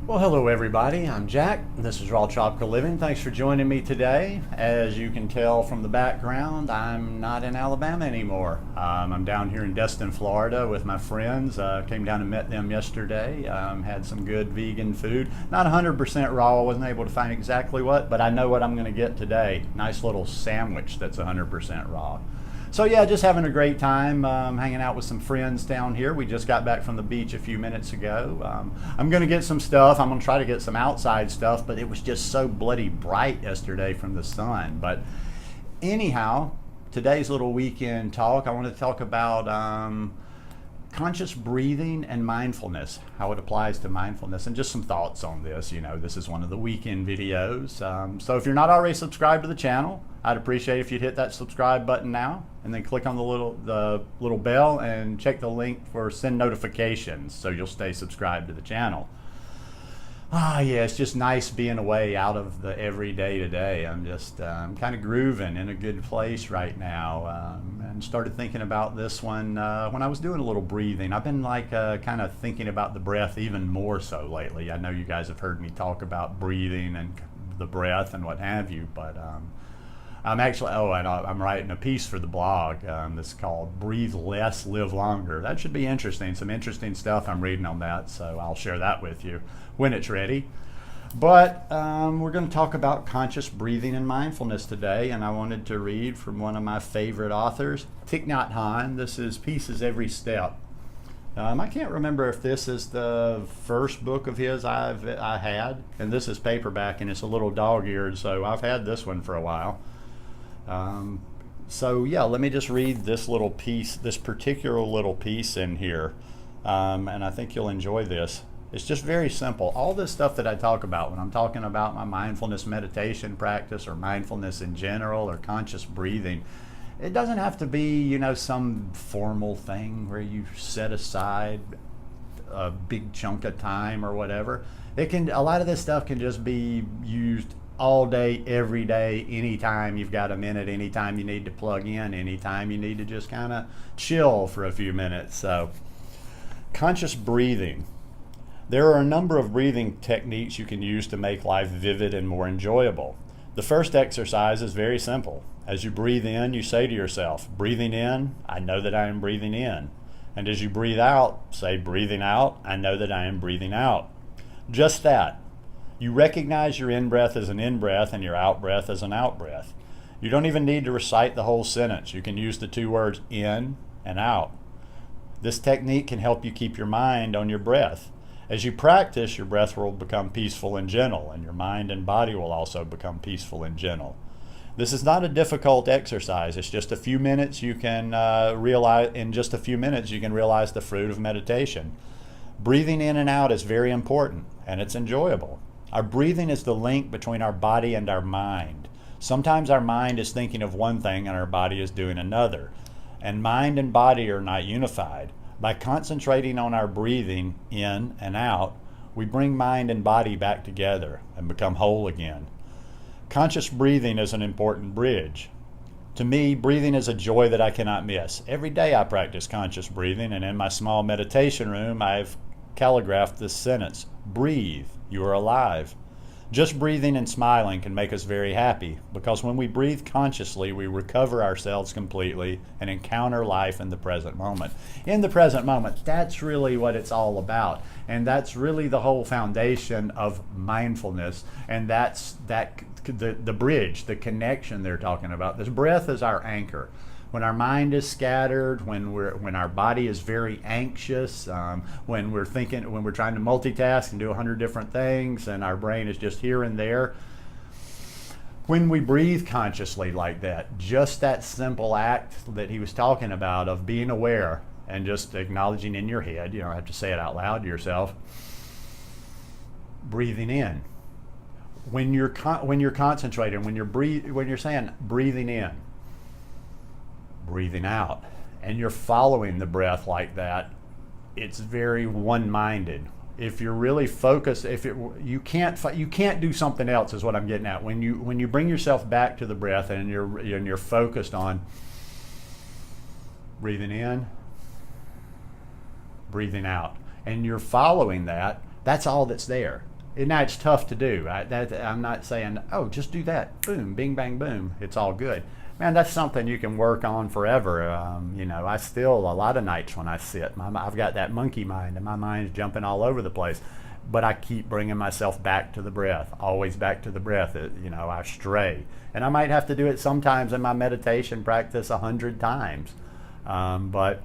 Well, hello everybody. I'm Jack. This is Raw Tropical Living. Thanks for joining me today. As you can tell from the background, I'm not in Alabama anymore. I'm down here in Destin, Florida with my friends. Came down and met them yesterday. Had some good vegan food. Not 100% raw. I wasn't able to find exactly what, but I know what I'm going to get today. Nice little sandwich that's 100% raw. So yeah, just having a great time hanging out with some friends down here. We just got back from the beach a few minutes ago. I'm going to get some stuff. I'm going to try to get some outside stuff, but it was just so bloody bright yesterday from the sun. But anyhow, today's little weekend talk, I want to talk about conscious breathing and mindfulness, how it applies to mindfulness, and just some thoughts on this. You know, this is one of the weekend videos. So if you're not already subscribed to the channel, I'd appreciate if you'd hit that subscribe button now and then click on the little bell and check the link for send notifications so you'll stay subscribed to the channel. Yeah, it's just nice being away out of the everyday today. I'm just kind of grooving in a good place right now, and started thinking about this one when I was doing a little breathing. I've been like kind of thinking about the breath even more so lately. I know you guys have heard me talk about breathing and the breath and what have you, but I'm actually, and I'm writing a piece for the blog that's called Breathe Less, Live Longer. That should be interesting. Some interesting stuff I'm reading on that, so I'll share that with you when it's ready. But we're going to talk about conscious breathing and mindfulness today, and I wanted to read from one of my favorite authors, Thich Nhat Hanh. This is Pieces Every Step. I can't remember if this is the first book of his I had, and this is paperback, and it's a little dog-eared, so I've had this one for a while. So yeah, let me just read this little piece, this particular little piece in here, and I think you'll enjoy this. It's just very simple. All this stuff that I talk about when I'm talking about my mindfulness meditation practice or mindfulness in general or conscious breathing, it doesn't have to be, you know, some formal thing where you set aside a big chunk of time or whatever. A lot of this stuff can just be used all day, every day, anytime you've got a minute, anytime you need to plug in, anytime you need to just kind of chill for a few minutes. So, conscious breathing. There are a number of breathing techniques you can use to make life vivid and more enjoyable. The first exercise is very simple. As you breathe in, you say to yourself, breathing in, I know that I am breathing in. And as you breathe out, say, breathing out, I know that I am breathing out. Just that. You recognize your in-breath as an in-breath and your out-breath as an out-breath. You don't even need to recite the whole sentence. You can use the two words in and out. This technique can help you keep your mind on your breath. As you practice, your breath will become peaceful and gentle, and your mind and body will also become peaceful and gentle. This is not a difficult exercise. It's just a few minutes you can realize the fruit of meditation. Breathing in and out is very important, and it's enjoyable. Our breathing is the link between our body and our mind. Sometimes our mind is thinking of one thing and our body is doing another. And mind and body are not unified. By concentrating on our breathing in and out, we bring mind and body back together and become whole again. Conscious breathing is an important bridge. To me, breathing is a joy that I cannot miss. Every day I practice conscious breathing, and in my small meditation room, I've calligraphed this sentence: breathe, you are alive. Just breathing and smiling can make us very happy, because when we breathe consciously, we recover ourselves completely and encounter life in the present moment. In the present moment, that's really what it's all about. And that's really the whole foundation of mindfulness. And that's the bridge, the connection they're talking about. This breath is our anchor. When our mind is scattered, when our body is very anxious, when we're trying to multitask and do 100 different things, and our brain is just here and there. When we breathe consciously like that, just that simple act that he was talking about of being aware and just acknowledging in your head, you don't have to say it out loud to yourself, breathing in. When you're concentrating, when you're saying breathing in, breathing out, and you're following the breath like that, it's very one-minded. If you're really focused, you can't do something else, is what I'm getting at. When you bring yourself back to the breath and you're focused on breathing in, breathing out, and you're following that, that's all that's there. And that's tough to do. I'm not saying, oh, just do that. Boom, bing, bang, boom. It's all good. Man, that's something you can work on forever. I still, a lot of nights when I sit, I've got that monkey mind and my mind's jumping all over the place. But I keep bringing myself back to the breath, always back to the breath. I stray. And I might have to do it sometimes in my meditation practice 100 times. But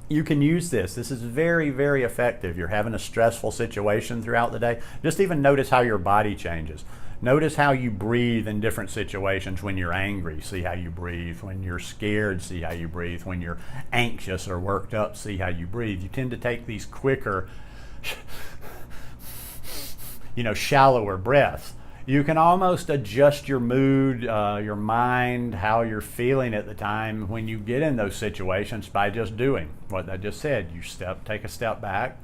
you can use this. This is very, very effective. You're having a stressful situation throughout the day. Just even notice how your body changes. Notice how you breathe in different situations. When you're angry, see how you breathe. When you're scared, see how you breathe. When you're anxious or worked up, see how you breathe. You tend to take these quicker, shallower breaths. You can almost adjust your mood, your mind, how you're feeling at the time when you get in those situations by just doing what I just said. You take a step back,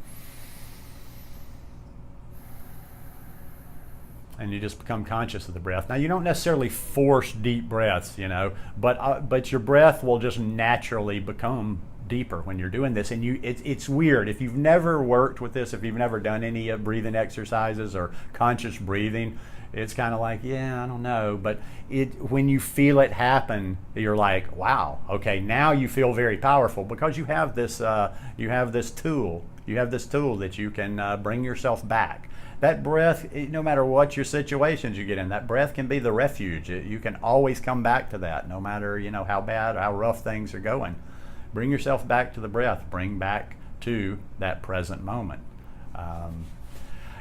and you just become conscious of the breath. Now, you don't necessarily force deep breaths, but your breath will just naturally become deeper when you're doing this. And it's weird if you've never worked with this, if you've never done any breathing exercises or conscious breathing. It's kind of like, yeah, I don't know, but when you feel it happen, you're like, wow, okay, now you feel very powerful because you have this tool that you can bring yourself back. That breath, no matter what your situations you get in, that breath can be the refuge. You can always come back to that, no matter how bad or how rough things are going. Bring yourself back to the breath. Bring back to that present moment.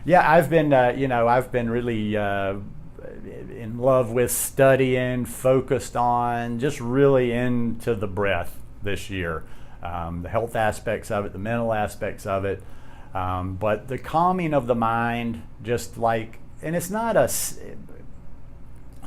I've been really in love with studying, focused on, just really into the breath this year. The health aspects of it, the mental aspects of it, but the calming of the mind, and it's not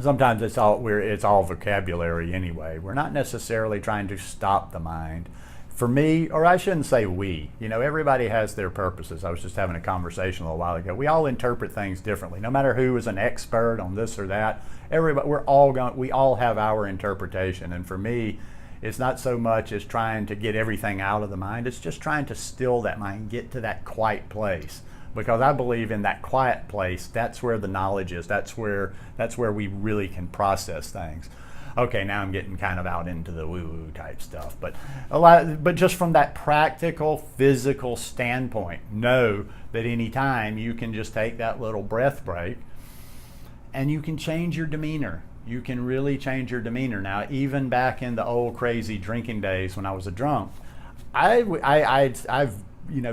sometimes it's all vocabulary anyway. We're not necessarily trying to stop the mind. For me, or I shouldn't say we, everybody has their purposes. I was just having a conversation a little while ago. We all interpret things differently. No matter who is an expert on this or that, we all have our interpretation. And for me, it's not so much as trying to get everything out of the mind. It's just trying to still that mind, get to that quiet place. Because I believe in that quiet place, that's where the knowledge is. That's where we really can process things. Okay, now I'm getting kind of out into the woo-woo type stuff, but just from that practical, physical standpoint, know that any time you can just take that little breath break, and you can change your demeanor. You can really change your demeanor. Now, even back in the old crazy drinking days when I was a drunk, I've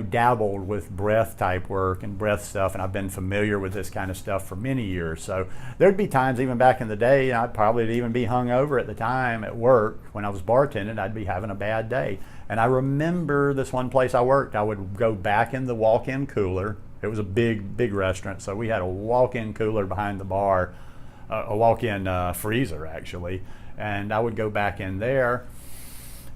dabbled with breath type work and breath stuff, and I've been familiar with this kind of stuff for many years. So there'd be times even back in the day, I'd probably even be hungover at the time at work when I was bartending. I'd be having a bad day. And I remember this one place I worked, I would go back in the walk-in cooler. It was a big, big restaurant, so we had a walk-in cooler behind the bar, a walk-in freezer actually, and I would go back in there.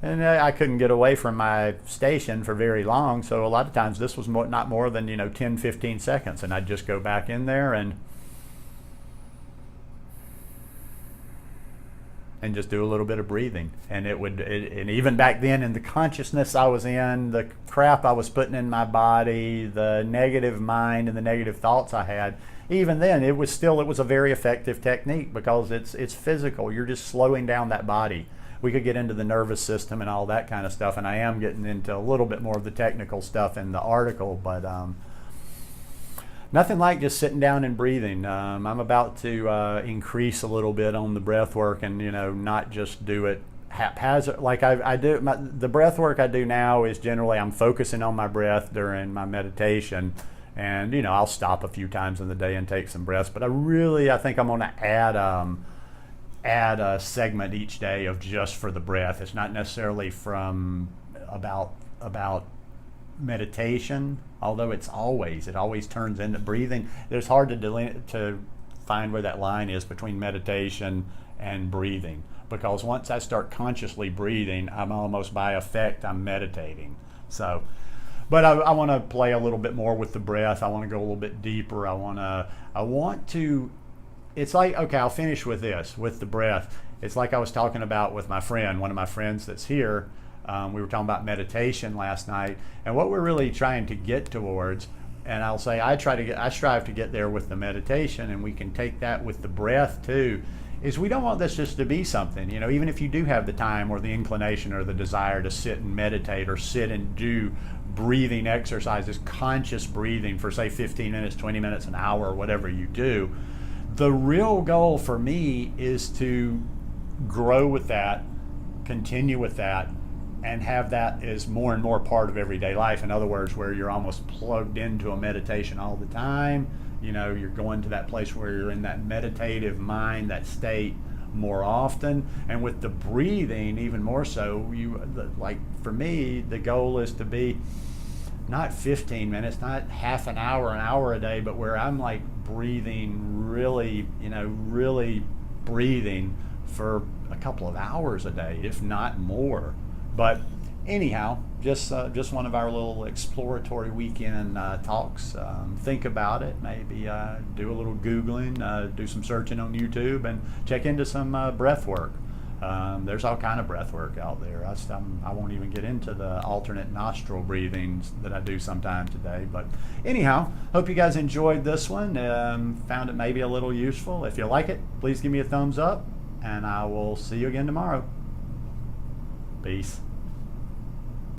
And I couldn't get away from my station for very long, so a lot of times this was not more than 10, 15 seconds, and I'd just go back in there and just do a little bit of breathing. And and even back then, in the consciousness I was in, the crap I was putting in my body, the negative mind and the negative thoughts I had, even then it was a very effective technique because it's physical. You're just slowing down that body. We could get into the nervous system and all that kind of stuff, and I am getting into a little bit more of the technical stuff in the article, but nothing like just sitting down and breathing. I'm about to increase a little bit on the breath work and not just do it haphazard like I do. The breath work I do now is generally I'm focusing on my breath during my meditation, and I'll stop a few times in the day and take some breaths, but I think I'm going to add a segment each day of just for the breath. It's not necessarily about meditation, although it always turns into breathing. It's hard to find where that line is between meditation and breathing, because once I start consciously breathing, I'm almost by effect I'm meditating. So but I want to play a little bit more with the breath. I want to go a little bit deeper. I want to it's like, okay, I'll finish with this, with the breath. It's like I was talking about with my friend, one of my friends that's here. We were talking about meditation last night, and what we're really trying to get towards And I'll say I strive to get there with the meditation, and we can take that with the breath too. Is we don't want this just to be something, even if you do have the time or the inclination or the desire to sit and meditate or sit and do breathing exercises, conscious breathing for say 15 minutes, 20 minutes, an hour, whatever you do. The real goal for me is to grow with that, continue with that, and have that as more and more part of everyday life. In other words, where you're almost plugged into a meditation all the time. You're going to that place where you're in that meditative mind, that state more often. And with the breathing, even more so, like for me, the goal is to be not 15 minutes, not half an hour a day, but where I'm like breathing really, really breathing for a couple of hours a day, if not more. But anyhow, just one of our little exploratory weekend talks. Think about it. Maybe do a little Googling, do some searching on YouTube, and check into some breath work. There's all kind of breath work out there. I won't even get into the alternate nostril breathings that I do sometime today. But anyhow, hope you guys enjoyed this one. Found it maybe a little useful. If you like it, please give me a thumbs up, and I will see you again tomorrow. Peace.